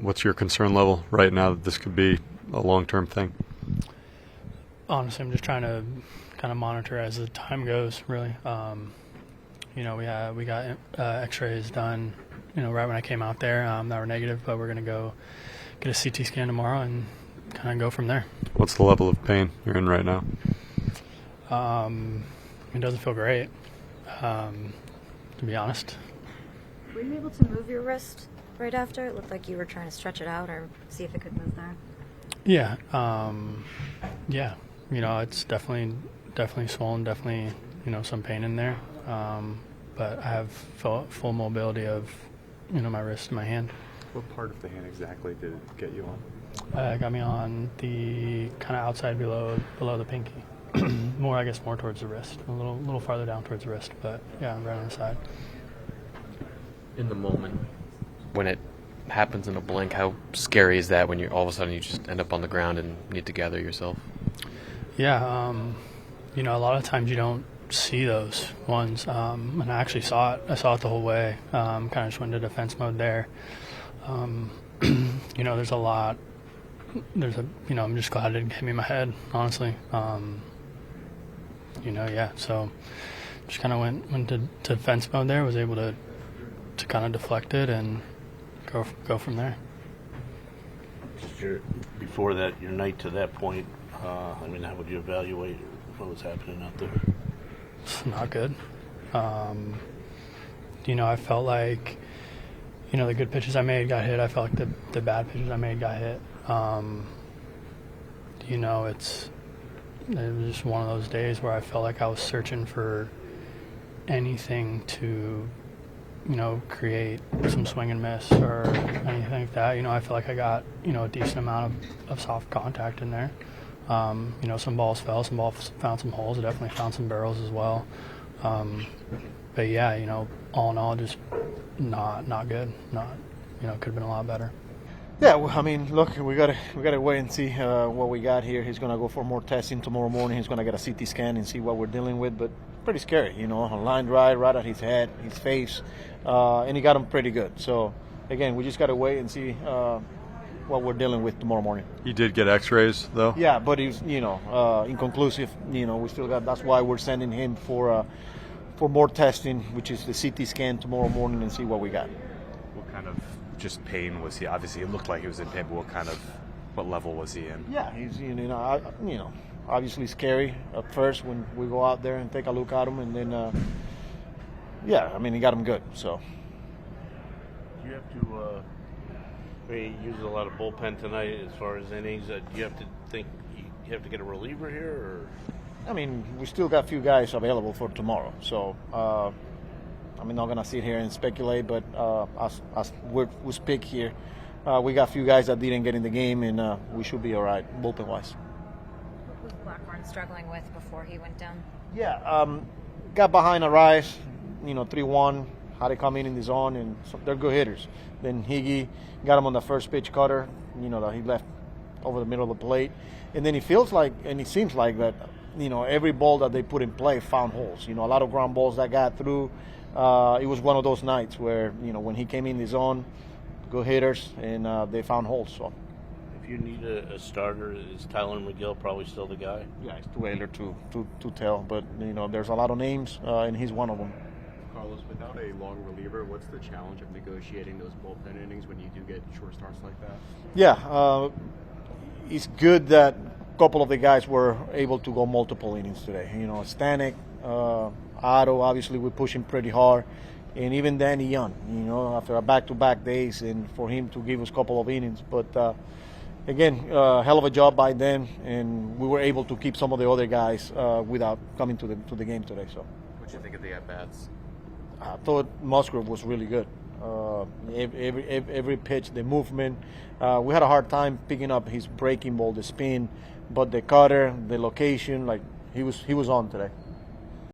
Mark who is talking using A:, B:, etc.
A: What's your concern level right now that this could be a long-term thing?
B: Honestly, I'm just trying to kind of monitor as the time goes, really. We got x-rays done, right when I came out there that were negative, but we're going to go get a CT scan tomorrow and kind of go from there.
A: What's the level of pain you're in right now?
B: It doesn't feel great, to be honest.
C: Were you able to move your wrist right after? It looked like you were trying to stretch it out or see if it could move there.
B: Yeah. It's definitely swollen, definitely, some pain in there. But I have full mobility of, my wrist and my hand.
D: What part of the hand exactly did it get you on?
B: It got me on the kind of outside below the pinky. more towards the wrist, a little farther down towards the wrist, but yeah, right on the side.
E: In the moment, when it happens in a blink, how scary is that when you all of a sudden you just end up on the ground and need to gather yourself?
B: Yeah, a lot of times you don't see those ones, and I actually saw it. I saw it the whole way. Kind of just went into defense mode there. There's a lot. I'm just glad it didn't hit me in my head, honestly. So just kind of went to defense mode there. Was able to kind of deflect it and go from there.
F: Before that, your night to that point, how would you evaluate what was happening out there?
B: It's not good. I felt like, the good pitches I made got hit. I felt like the bad pitches I made got hit. It was just one of those days where I felt like I was searching for anything to, create some swing and miss or anything like that. I feel like I got, a decent amount of soft contact in there. Some balls fell, some balls found some holes. I definitely found some barrels as well. But yeah, all in all, just not good. Could have been a lot better.
G: Yeah, look, we gotta wait and see what we got here. He's gonna go for more testing tomorrow morning. He's gonna get a CT scan and see what we're dealing with. But pretty scary, a line drive right at his head, his face, and he got him pretty good. So again, we just gotta wait and see what we're dealing with tomorrow morning.
A: You did get x-rays though?
G: Yeah, but he's inconclusive. We still got. That's why we're sending him for more testing, which is the CT scan tomorrow morning, and see what we got.
D: What kind of just pain was he? Obviously, it looked like he was in pain, but what level was he in?
G: Yeah, he's obviously scary at first when we go out there and take a look at him, and then he got him good. So
F: You have to. We used a lot of bullpen tonight as far as innings. Do you have to think you have to get a reliever here, or?
G: We still got a few guys available for tomorrow, so I'm not gonna sit here and speculate. But as we speak here, we got a few guys that didn't get in the game, and we should be all right bullpen wise.
C: What was Blackburn struggling with before he went down?
G: Yeah, got behind a rise, 3-1. Had to come in the zone, and they're good hitters. Then Higgy got him on the first pitch cutter, that he left over the middle of the plate. And then it seems like that, every ball that they put in play found holes. A lot of ground balls that got through. It was one of those nights where, when he came in the zone, good hitters, and they found holes. So,
F: if you need a starter, is Tyler McGill probably still the guy?
G: Yeah, it's too early to tell. But, there's a lot of names, and he's one of them.
D: Carlos, without a long reliever, what's the challenge of negotiating those bullpen innings when you do get short starts like that?
G: Yeah, it's good that a couple of the guys were able to go multiple innings today. Stanek, Otto, obviously we push him pretty hard, and even Danny Young, after a back-to-back days, and for him to give us a couple of innings. But again, hell of a job by them, and we were able to keep some of the other guys without coming to the game today. So,
E: What do you think of the at-bats?
G: I thought Musgrove was really good. Every pitch, the movement. We had a hard time picking up his breaking ball, the spin, but the cutter, the location, he was on today.